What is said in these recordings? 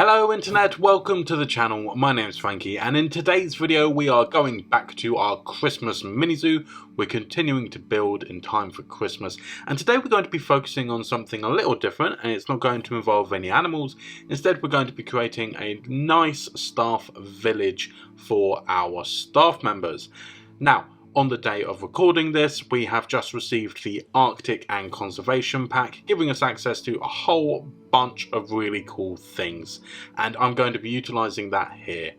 Hello Internet, welcome to the channel. My name is Frankie, and in today's video we are going back to our Christmas mini zoo. We're continuing to build in time for Christmas, and today we're going to be focusing on something a little different, and it's not going to involve any animals. Instead, we're going to be creating a nice staff village for our staff members. Now, on the day of recording this, we have just received the Arctic and Conservation Pack, giving us access to a whole bunch of really cool things, and I'm going to be utilising that here.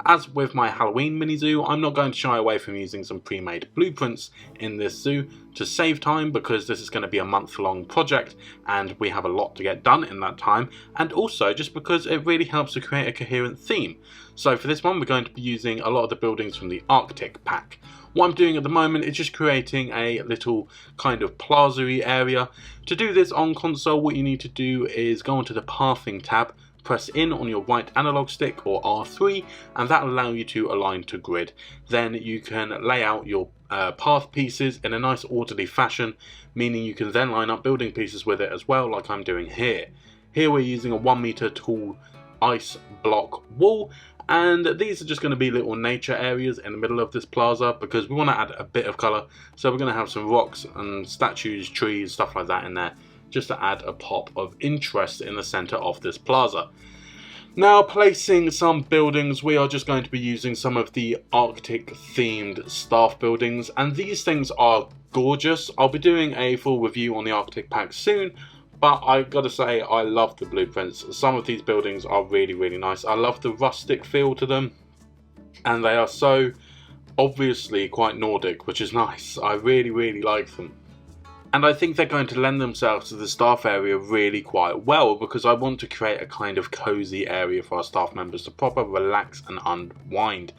As with my Halloween mini zoo, I'm not going to shy away from using some pre-made blueprints in this zoo to save time, because this is going to be a month-long project and we have a lot to get done in that time, and also just because it really helps to create a coherent theme. So for this one, we're going to be using a lot of the buildings from the Arctic pack. What I'm doing at the moment is just creating a little kind of plaza-y area. To do this on console, what you need to do is go onto the pathing tab, press in on your right analog stick or R3, and that will allow you to align to grid. Then you can lay out your path pieces in a nice orderly fashion, meaning you can then line up building pieces with it as well, like I'm doing here. Here we're using a 1 meter tall ice block wall, and these are just going to be little nature areas in the middle of this plaza because we want to add a bit of colour. So we're going to have some rocks and statues, trees, stuff like that in there, just to add a pop of interest in the centre of this plaza. Now, placing some buildings, we are just going to be using some of the Arctic themed staff buildings, and these things are gorgeous. I'll be doing a full review on the Arctic pack soon, but I've got to say I love the blueprints. Some of these buildings are really nice. I love the rustic feel to them, and they are so obviously quite Nordic, which is nice. I really like them. And I think they're going to lend themselves to the staff area really quite well, because I want to create a kind of cozy area for our staff members to proper relax and unwind.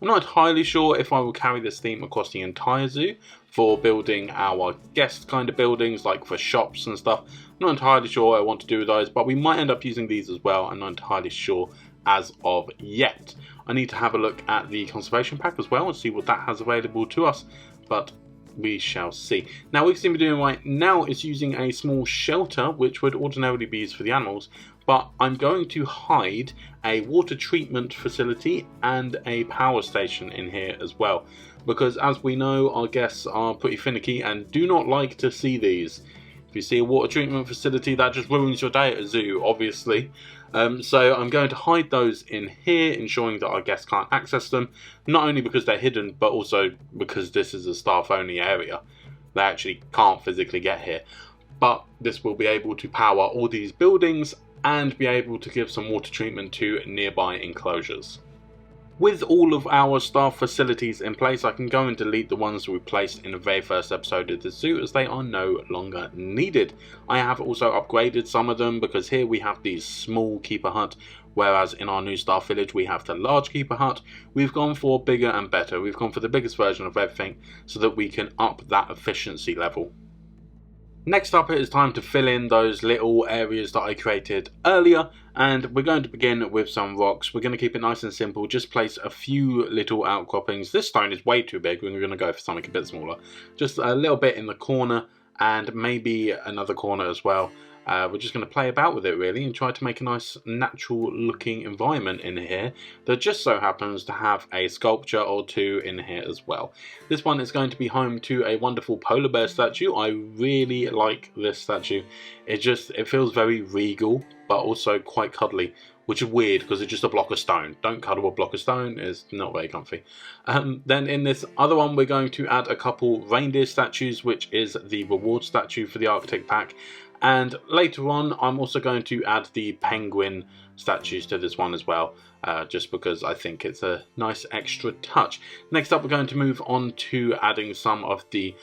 I'm not entirely sure if I will carry this theme across the entire zoo for building our guest kind of buildings, like for shops and stuff. I'm not entirely sure what I want to do with those, but we might end up using these as well. I'm not entirely sure as of yet. I need to have a look at the conservation pack as well and see what that has available to us, but we shall see. Now, what we seem to be doing right now is using a small shelter, which would ordinarily be used for the animals, but I'm going to hide a water treatment facility and a power station in here as well, because as we know, our guests are pretty finicky and do not like to see these. If you see a water treatment facility, that just ruins your day at a zoo, obviously. So I'm going to hide those in here, ensuring that our guests can't access them, not only because they're hidden, but also because this is a staff-only area. They actually can't physically get here. But this will be able to power all these buildings and be able to give some water treatment to nearby enclosures. With all of our staff facilities in place, I can go and delete the ones we placed in the very first episode of the zoo, as they are no longer needed. I have also upgraded some of them, because here we have the small keeper hut, whereas in our new staff village we have the large keeper hut. We've gone for bigger and better. We've gone for the biggest version of everything so that we can up that efficiency level. Next up, it is time to fill in those little areas that I created earlier, and we're going to begin with some rocks. We're going to keep it nice and simple, just place a few little outcroppings. This stone is way too big, we're going to go for something a bit smaller. Just a little bit in the corner, and maybe another corner as well. We're just going to play about with it really and try to make a nice natural looking environment in here that just so happens to have a sculpture or two in here as well. This one is going to be home to a wonderful polar bear statue. I really like this statue. It feels very regal, but also quite cuddly, which is weird because it's just a block of stone. Don't cuddle a block of stone, it's not very comfy. Then in this other one, we're going to add a couple reindeer statues, which is the reward statue for the Arctic pack. And later on, I'm also going to add the penguin statues to this one as well, just because I think it's a nice extra touch. Next up, we're going to move on to adding some of the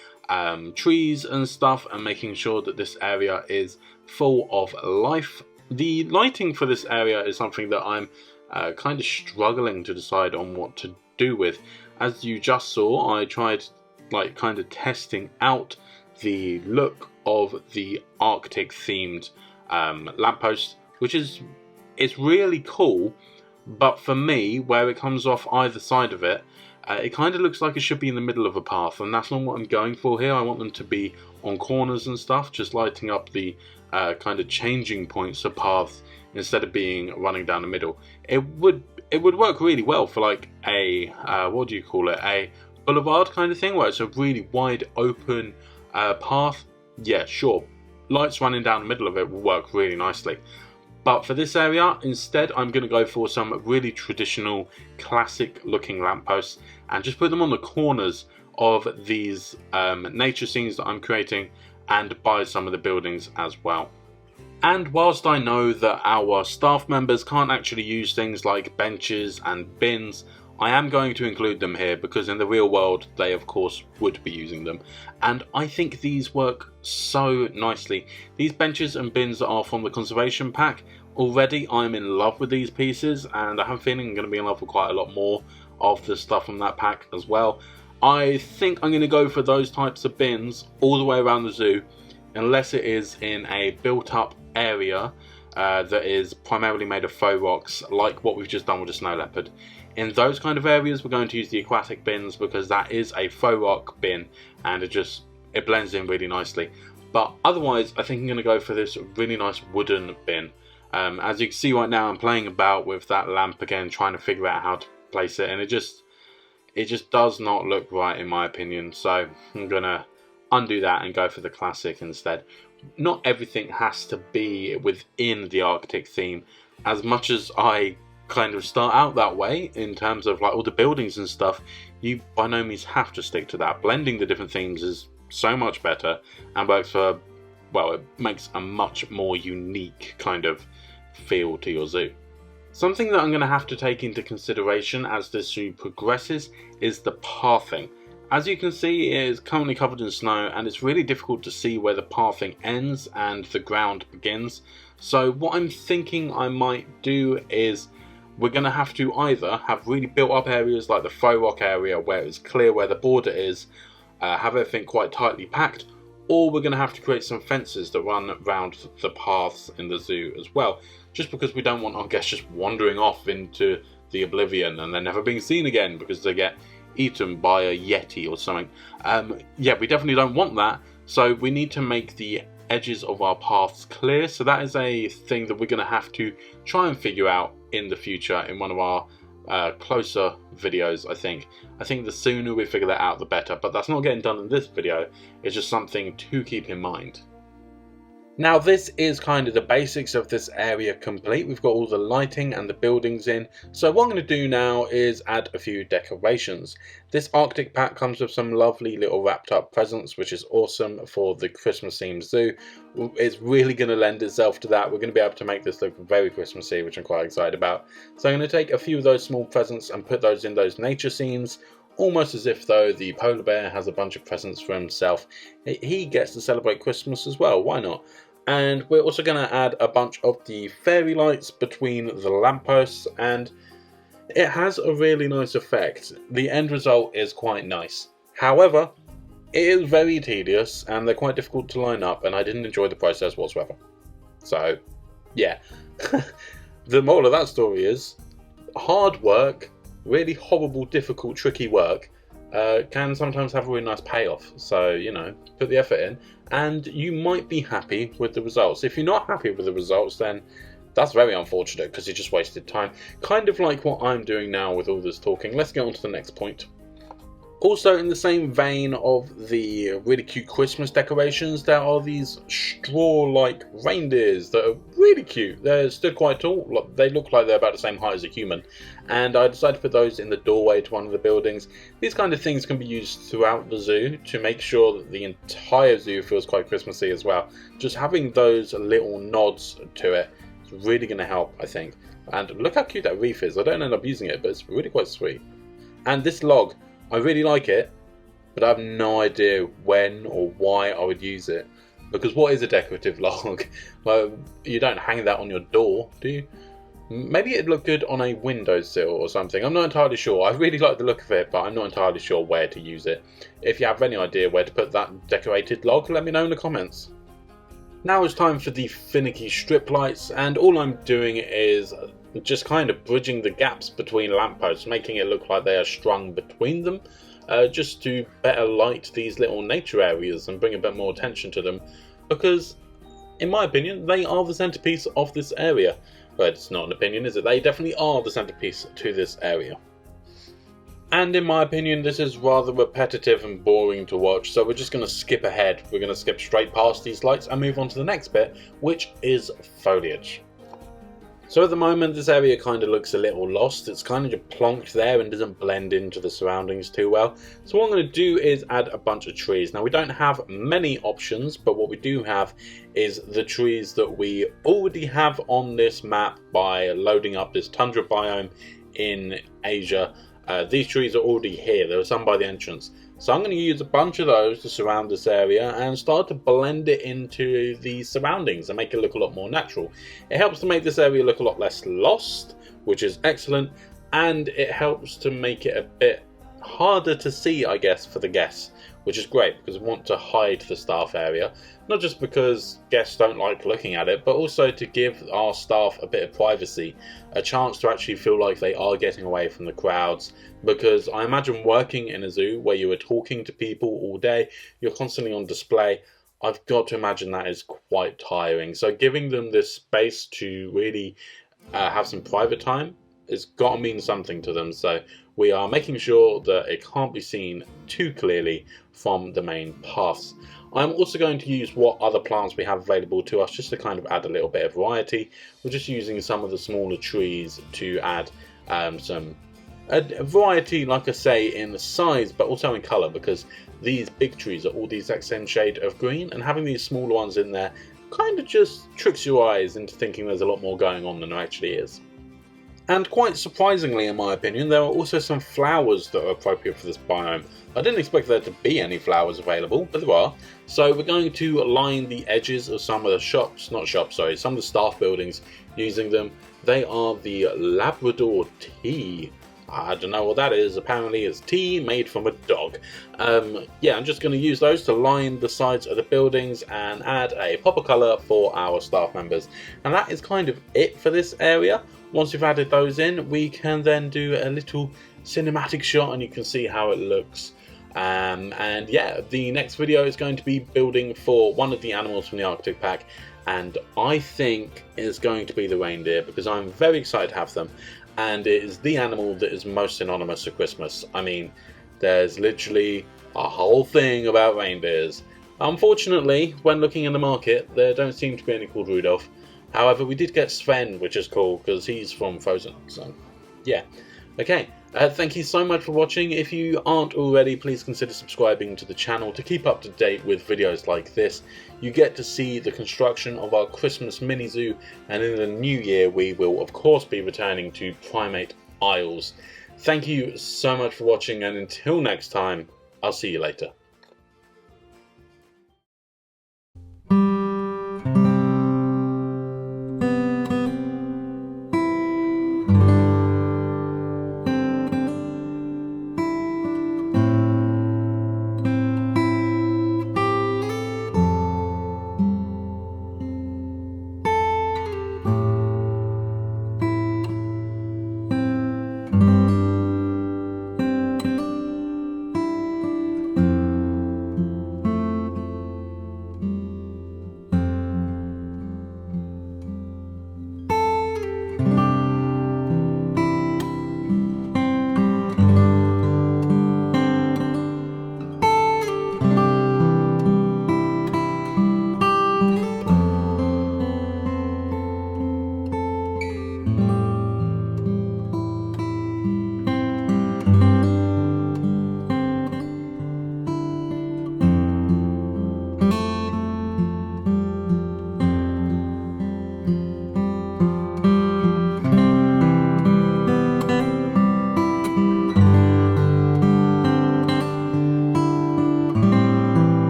trees and stuff and making sure that this area is full of life. The lighting for this area is something that I'm kind of struggling to decide on what to do with. As you just saw, I tried kind of testing out the look of the Arctic themed lamppost, which it's really cool, but for me, where it comes off either side of it, it kind of looks like it should be in the middle of a path, and that's not what I'm going for here. I want them to be on corners and stuff, just lighting up the kind of changing points of paths instead of being running down the middle. It would work really well for like a what do you call it, a boulevard kind of thing, where it's a really wide open path. Yeah, sure, lights running down the middle of it will work really nicely. But for this area, instead, I'm going to go for some really traditional, classic looking lampposts and just put them on the corners of these nature scenes that I'm creating and by some of the buildings as well. And whilst I know that our staff members can't actually use things like benches and bins, I am going to include them here because in the real world they of course would be using them, and I think these work so nicely. These benches and bins are from the conservation pack. Already I'm in love with these pieces, and I have a feeling I'm going to be in love with quite a lot more of the stuff from that pack as well. I think I'm going to go for those types of bins all the way around the zoo, unless it is in a built up area that is primarily made of faux rocks, like what we've just done with the snow leopard. In those kind of areas we're going to use the aquatic bins because that is a faux rock bin and it blends in really nicely. But otherwise I think I'm going to go for this really nice wooden bin. As you can see right now, I'm playing about with that lamp again, trying to figure out how to place it, and it just does not look right in my opinion, so I'm going to undo that and go for the classic instead. Not everything has to be within the Arctic theme. As much as I kind of start out that way in terms of like all the buildings and stuff, you by no means have to stick to that. Blending the different themes is so much better and works for, well, it makes a much more unique kind of feel to your zoo. Something that I'm going to have to take into consideration as this zoo progresses is the pathing. As you can see, it is currently covered in snow and it's really difficult to see where the pathing ends and the ground begins. So what I'm thinking I might do is we're going to have to either have really built up areas like the faux rock area where it's clear where the border is, have everything quite tightly packed, or we're going to have to create some fences that run around the paths in the zoo as well, just because we don't want our guests just wandering off into the oblivion and then never being seen again because they get eaten by a yeti or something. Yeah, we definitely don't want that, so we need to make the edges of our paths clear. So that is a thing that we're going to have to try and figure out in the future in one of our closer videos. I think the sooner we figure that out the better, but that's not getting done in this video. It's just something to keep in mind. Now this is kind of the basics of this area complete. We've got all the lighting and the buildings in. So what I'm going to do now is add a few decorations. This Arctic pack comes with some lovely little wrapped up presents, which is awesome for the Christmas themed zoo. It's really going to lend itself to that. We're going to be able to make this look very Christmassy, which I'm quite excited about. So I'm going to take a few of those small presents and put those in those nature scenes. Almost as if though the polar bear has a bunch of presents for himself. He gets to celebrate Christmas as well, why not? And we're also going to add a bunch of the fairy lights between the lampposts, and it has a really nice effect. The end result is quite nice. However, it is very tedious and they're quite difficult to line up, and I didn't enjoy the process whatsoever. So, yeah. The moral of that story is hard work, really horrible, difficult, tricky work can sometimes have a really nice payoff. So, you know, put the effort in and you might be happy with the results. If you're not happy with the results, then that's very unfortunate because you just wasted time. Kind of like what I'm doing now with all this talking. Let's get on to the next point. Also, in the same vein of the really cute Christmas decorations, there are these straw-like reindeers that are really cute. They're stood quite tall. They look like they're about the same height as a human. And I decided to put those in the doorway to one of the buildings. These kind of things can be used throughout the zoo to make sure that the entire zoo feels quite Christmassy as well. Just having those little nods to it is really going to help, I think. And look how cute that wreath is. I don't end up using it, but it's really quite sweet. And this log, I really like it, but I have no idea when or why I would use it. Because what is a decorative log? Well, you don't hang that on your door, do you? Maybe it'd look good on a windowsill or something. I'm not entirely sure. I really like the look of it, but I'm not entirely sure where to use it. If you have any idea where to put that decorated log, let me know in the comments. Now it's time for the finicky strip lights, and all I'm doing is just kind of bridging the gaps between lampposts, making it look like they are strung between them, just to better light these little nature areas and bring a bit more attention to them, because in my opinion they are the centerpiece of this area. but it's not an opinion, is it? They definitely are the centerpiece to this area. And in my opinion, this is rather repetitive and boring to watch, so we're just going to skip ahead. We're going to skip straight past these lights and move on to the next bit, which is foliage. So at the moment, this area kind of looks a little lost. It's kind of just plonked there and doesn't blend into the surroundings too well. So what I'm going to do is add a bunch of trees. Now, we don't have many options, but what we do have is the trees that we already have on this map by loading up this tundra biome in Asia. These trees are already here. There were some by the entrance. So I'm going to use a bunch of those to surround this area and start to blend it into the surroundings and make it look a lot more natural. It helps to make this area look a lot less lost, which is excellent, and it helps to make it a bit harder to see, I guess, for the guests, which is great because we want to hide the staff area, not just because guests don't like looking at it, but also to give our staff a bit of privacy, a chance to actually feel like they are getting away from the crowds, because I imagine working in a zoo where you are talking to people all day, you're constantly on display. I've got to imagine that is quite tiring. So giving them this space to really have some private time has got to mean something to them. So we are making sure that it can't be seen too clearly from the main paths. I'm also going to use what other plants we have available to us just to kind of add a little bit of variety. We're just using some of the smaller trees to add some variety, like I say, in the size but also in colour, because these big trees are all the exact same shade of green, and having these smaller ones in there kind of just tricks your eyes into thinking there's a lot more going on than there actually is. And quite surprisingly, in my opinion, there are also some flowers that are appropriate for this biome. I didn't expect there to be any flowers available, but there are. So we're going to line the edges of some of the some of the staff buildings using them. They are the Labrador tea. I don't know what that is. Apparently it's tea made from a dog. Yeah, I'm just going to use those to line the sides of the buildings and add a pop of colour for our staff members. And that is kind of it for this area. Once we've added those in, we can then do a little cinematic shot and you can see how it looks. And yeah, the next video is going to be building for one of the animals from the Arctic pack, and I think it's going to be the reindeer because I'm very excited to have them, and it is the animal that is most synonymous to Christmas. I mean, there's literally a whole thing about reindeers. Unfortunately, when looking in the market, there don't seem to be any called Rudolph. However, we did get Sven, which is cool because he's from Frozen, so yeah. Okay, thank you so much for watching. If you aren't already, please consider subscribing to the channel to keep up to date with videos like this. You get to see the construction of our Christmas mini zoo, and in the new year we will of course be returning to Primate Isles. Thank you so much for watching, and until next time, I'll see you later.